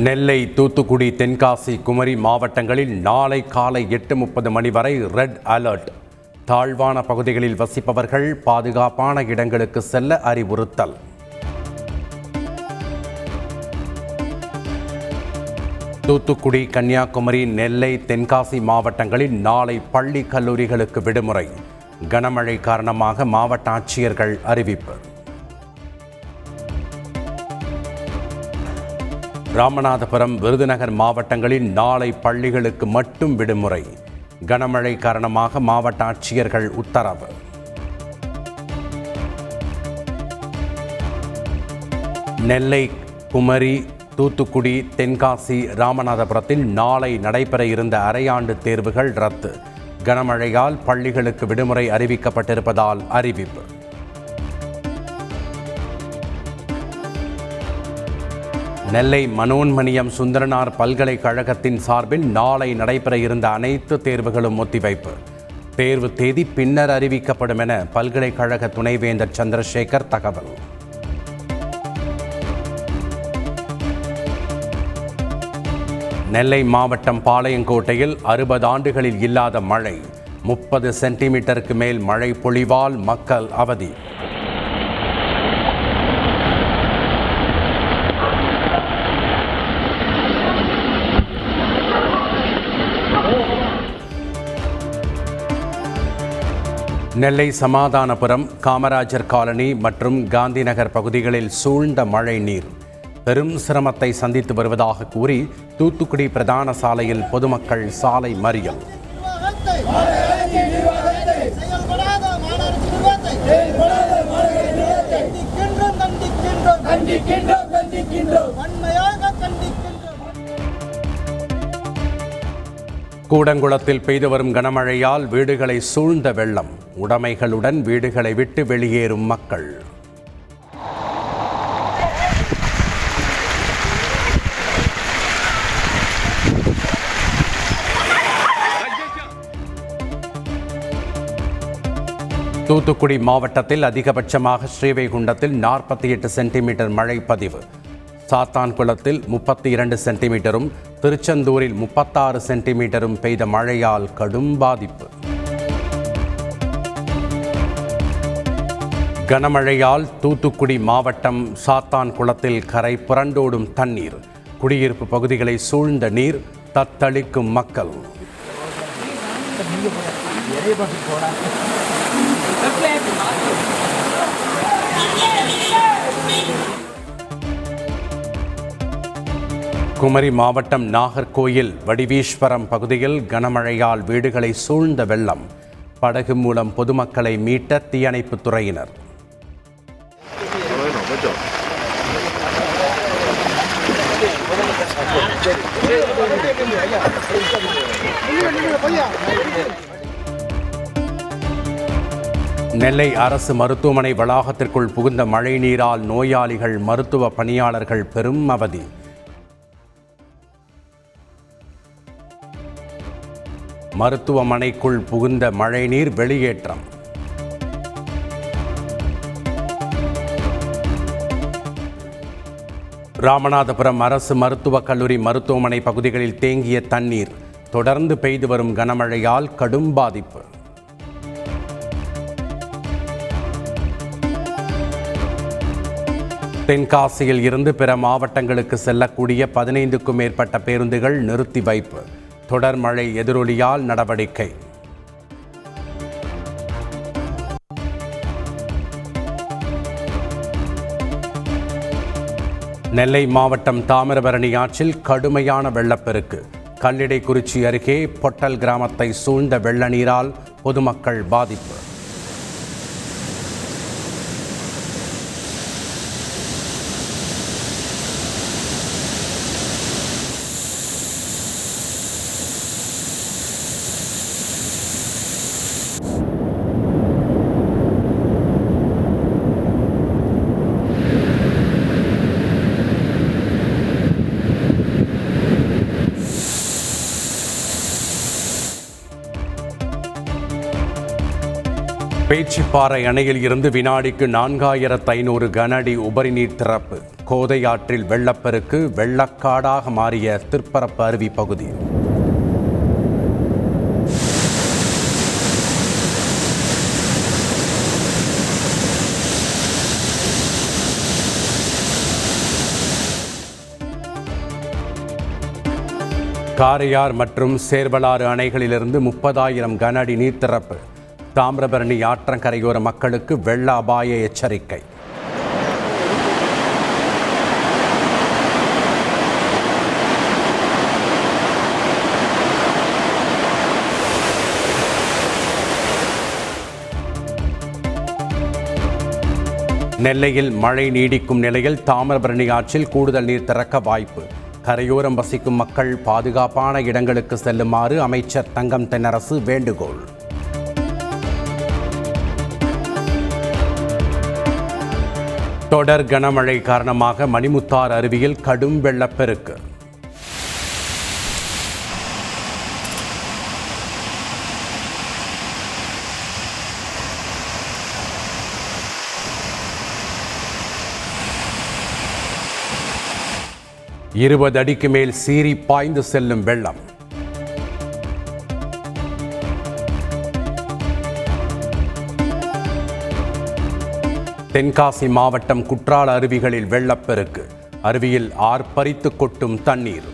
நெல்லை, தூத்துக்குடி, தென்காசி, குமரி மாவட்டங்களில் நாளை காலை 8:30 மணி வரை ரெட் அலர்ட். தாழ்வான பகுதிகளில் வசிப்பவர்கள் பாதுகாப்பான இடங்களுக்கு செல்ல அறிவுறுத்தல். தூத்துக்குடி, கன்னியாகுமரி, நெல்லை, தென்காசி மாவட்டங்களில் நாளை பள்ளி கல்லூரிகளுக்கு விடுமுறை. கனமழை காரணமாக மாவட்ட ஆட்சியர்கள் அறிவிப்பு. ராமநாதபுரம், விருதுநகர் மாவட்டங்களில் நாளை பள்ளிகளுக்கு மட்டும் விடுமுறை. கனமழை காரணமாக மாவட்ட ஆட்சியர்கள் உத்தரவு. நெல்லை, குமரி, தூத்துக்குடி, தென்காசி, ராமநாதபுரத்தில் நாளை நடைபெற இருந்த அரையாண்டு தேர்வுகள் ரத்து. கனமழையால் பள்ளிகளுக்கு விடுமுறை அறிவிக்கப்பட்டிருப்பதால் அறிவிப்பு. நெல்லை மனோன்மணியம் சுந்தரனார் பல்கலைக்கழகத்தின் சார்பில் நாளை நடைபெற இருந்த அனைத்து தேர்வுகளும் ஒத்திவைப்பு. தேர்வு தேதி பின்னர் அறிவிக்கப்படும் என பல்கலைக்கழக துணைவேந்தர் சந்திரசேகர் தகவல். நெல்லை மாவட்டம் பாளையங்கோட்டையில் 60 ஆண்டுகளில் இல்லாத மழை. 30 சென்டிமீட்டருக்கு மேல் மழை பொழிவால் மக்கள் அவதி. நெல்லை சமாதானபுரம், காமராஜர் காலனி மற்றும் காந்திநகர் பகுதிகளில் சூழ்ந்த மழை நீர் பெரும் சிரமத்தை சந்தித்து வருவதாக கூறி தூத்துக்குடி பிரதான சாலையில் பொதுமக்கள் சாலை மறியல். கூடங்குளத்தில் பெய்து வரும் கனமழையால் வீடுகளை சூழ்ந்த வெள்ளம். உடைமைகளுடன் வீடுகளை விட்டு வெளியேறும் மக்கள். தூத்துக்குடி மாவட்டத்தில் அதிகபட்சமாக ஸ்ரீவைகுண்டத்தில் 48 சென்டிமீட்டர் மழை பதிவு. சாத்தான்குளத்தில் 32 சென்டிமீட்டரும், திருச்செந்தூரில் 36 சென்டிமீட்டரும் பெய்த மழையால் கடும் பாதிப்பு. கனமழையால் தூத்துக்குடி மாவட்டம் சாத்தான்குளத்தில் கரை புரண்டோடும் தண்ணீர். குடியிருப்பு பகுதிகளை சூழ்ந்த நீர், தத்தளிக்கும் மக்கள். குமரி மாவட்டம் நாகர்கோயில் வடிவீஸ்வரம் பகுதியில் கனமழையால் வீடுகளை சூழ்ந்த வெள்ளம். படகு மூலம் பொதுமக்களை மீட்ட தீயணைப்புத் துறையினர். நெல்லை அரசு மருத்துவமனை வளாகத்திற்குள் புகுந்த மழை நீரால் நோயாளிகள், மருத்துவ பணியாளர்கள் பெரும் அவதி. மருத்துவமனைக்குள் புகுந்த மழைநீர் வெளியேற்றம். ராமநாதபுரம் அரசு மருத்துவக் கல்லூரி மருத்துவமனை பகுதிகளில் தேங்கிய தண்ணீர். தொடர்ந்து பெய்து வரும் கனமழையால் கடும் பாதிப்பு. தென்காசியில் இருந்து பிற மாவட்டங்களுக்கு செல்லக்கூடிய 15க்கும் மேற்பட்ட பேருந்துகள் நிறுத்தி வைப்பு. தொடர் மழை எதிரொலியால் நடவடிக்கை. நெல்லை மாவட்டம் தாமிரபரணி ஆற்றில் கடுமையான வெள்ளப்பெருக்கு. கல்லிடைக்குறிச்சி அருகே பொட்டல் கிராமத்தை சூழ்ந்த வெள்ள நீரால் பொதுமக்கள் பாதிப்பு. பேச்சிப்பாறை அணையில் இருந்து வினாடிக்கு 4500 கன அடி உபரி நீர் திறப்பு. கோதை ஆற்றில் வெள்ளப்பெருக்கு, வெள்ளக்காடாக மாறிய திருப்பரப்பு அருவி பகுதி. காரையார் மற்றும் சேர்வலாறு அணைகளிலிருந்து 30,000 கன அடி நீர் திறப்பு. தாமிரபரணி ஆற்றங்கரையோர மக்களுக்கு வெள்ள அபாய எச்சரிக்கை. நெல்லையில் மழை நீடிக்கும் நிலையில் தாமிரபரணி ஆற்றில் கூடுதல் நீர் திறக்க வாய்ப்பு. கரையோரம் வசிக்கும் மக்கள் பாதுகாப்பான இடங்களுக்கு செல்லுமாறு அமைச்சர் தங்கம் தென்னரசு வேண்டுகோள். தொடர் கனமழை காரணமாக மணிமுத்தாறு அருவியில் கடும் வெள்ளப்பெருக்கு. இருபது அடிக்கு மேல் சீறி பாய்ந்து செல்லும் வெள்ளம். தென்காசி மாவட்டம் குற்றால அருவிகளில் வெள்ளப்பெருக்கு. அருவியில் ஆர்ப்பரித்து கொட்டும் தண்ணீர்.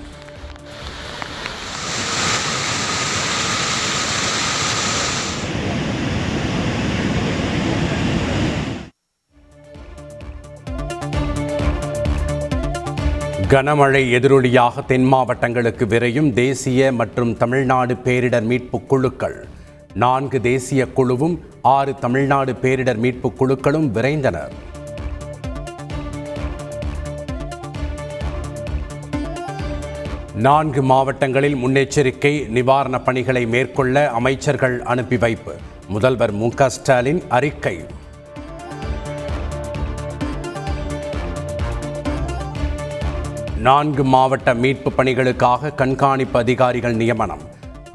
கனமழை எதிரொலியாக தென் மாவட்டங்களுக்கு விரையும் தேசிய மற்றும் தமிழ்நாடு பேரிடர் மீட்பு குழுக்கள். 4 தேசிய குழுவும் 6 தமிழ்நாடு பேரிடர் மீட்பு குழுக்களும் விரைந்தனர். நான்கு மாவட்டங்களில் முன்னெச்சரிக்கை நிவாரணப் பணிகளை மேற்கொள்ள அமைச்சர்கள் அனுப்பி வைப்பு. முதல்வர் மு.க. ஸ்டாலின் அறிக்கை. நான்கு மாவட்ட மீட்பு பணிகளுக்காக கண்காணிப்பு அதிகாரிகள் நியமனம்.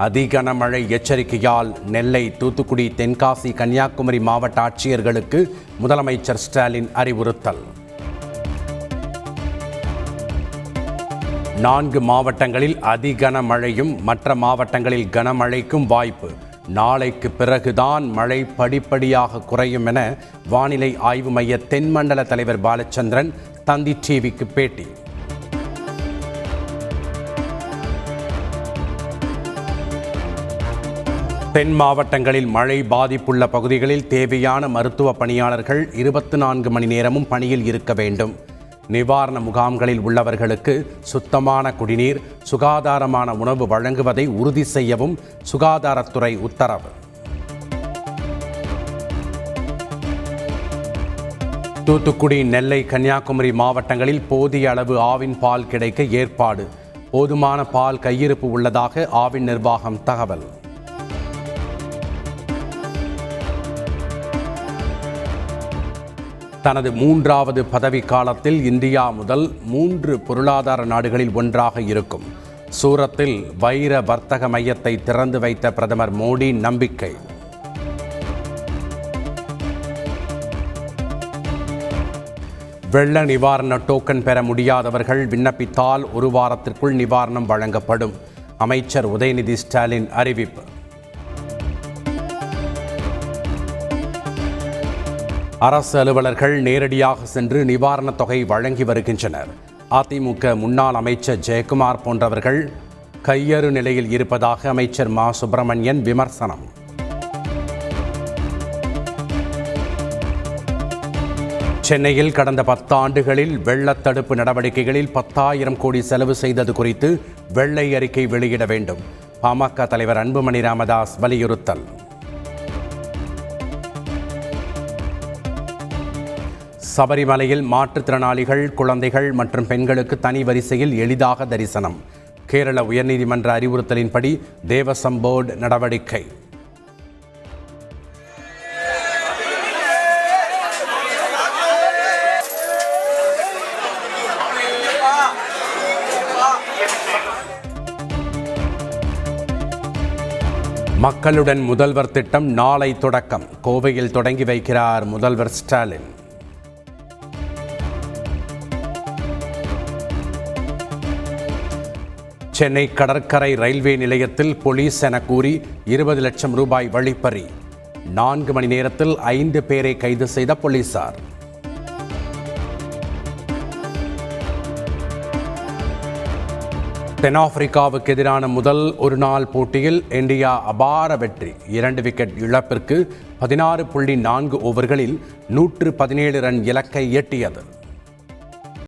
அதிகனமழை எச்சரிக்கையால் நெல்லை, தூத்துக்குடி, தென்காசி, கன்னியாகுமரி மாவட்ட ஆட்சியர்களுக்கு முதலமைச்சர் ஸ்டாலின் அறிவுறுத்தல். 4 மாவட்டங்களில் அதிகனமழையும் மற்ற மாவட்டங்களில் கனமழைக்கும் வாய்ப்பு. நாளைக்கு பிறகுதான் மழை படிப்படியாக குறையும் என வானிலை ஆய்வு மைய தென்மண்டல தலைவர் பாலச்சந்திரன் தந்தி டிவிக்கு பேட்டி. தென் மாவட்டங்களில் மழை பாதிப்புள்ள பகுதிகளில் தேவையான மருத்துவ பணியாளர்கள் 24 மணி நேரமும் பணியில் இருக்க வேண்டும். நிவாரண முகாம்களில் உள்ளவர்களுக்கு சுத்தமான குடிநீர், சுகாதாரமான உணவு வழங்குவதை உறுதி செய்யவும் சுகாதாரத்துறை உத்தரவு. தூத்துக்குடி, நெல்லை, கன்னியாகுமரி மாவட்டங்களில் போதிய அளவு ஆவின் பால் கிடைக்க ஏற்பாடு. போதுமான பால் கையிருப்பு உள்ளதாக ஆவின் நிர்வாகம் தகவல். தனது 3வது பதவி காலத்தில் இந்தியா முதல் 3 பொருளாதார நாடுகளில் ஒன்றாக இருக்கும். சூரத்தில் வைர வர்த்தக மையத்தை திறந்து வைத்த பிரதமர் மோடி நம்பிக்கை. வெள்ள நிவாரண டோக்கன் பெற முடியாதவர்கள் விண்ணப்பித்தால் 1 வாரத்திற்குள் நிவாரணம் வழங்கப்படும். அமைச்சர் உதயநிதி ஸ்டாலின் அறிவிப்பு. அரசு அலுவலர்கள் நேரடியாக சென்று நிவாரணத் தொகை வழங்கி வருகின்றனர். அதிமுக முன்னாள் அமைச்சர் ஜெயக்குமார் போன்றவர்கள் கையறு நிலையில் இருப்பதாக அமைச்சர் மா. சுப்பிரமணியன் விமர்சனம். சென்னையில் கடந்த 10 ஆண்டுகளில் வெள்ளத்தடுப்பு நடவடிக்கைகளில் 10,000 கோடி செலவு செய்தது குறித்து வெள்ளை அறிக்கை வெளியிட வேண்டும். பாமக தலைவர் அன்புமணி ராமதாஸ் வலியுறுத்தல். சபரிமலையில் மாற்றுத்திறனாளிகள், குழந்தைகள் மற்றும் பெண்களுக்கு தனி வரிசையில் எளிதாக தரிசனம். கேரள உயர்நீதிமன்ற அறிவுறுத்தலின்படி தேவசம் போர்டு நடவடிக்கை. மக்களுடன் முதல்வர் திட்டம் நாளை தொடக்கம். கோவையில் தொடங்கி வைக்கிறார் முதல்வர் ஸ்டாலின். சென்னை கடற்கரை ரயில்வே நிலையத்தில் போலீஸ் என கூறி 20 லட்சம் ரூபாய் வழிப்பறி. 4 மணி நேரத்தில் 5 பேரை கைது செய்த போலீசார். தென்னாப்பிரிக்காவுக்கு எதிரான முதல் ஒருநாள் போட்டியில் இந்தியா அபார வெற்றி. 2 விக்கெட் இழப்பிற்கு 16.4 ஓவர்களில் 117 ரன் இலக்கை எட்டியது.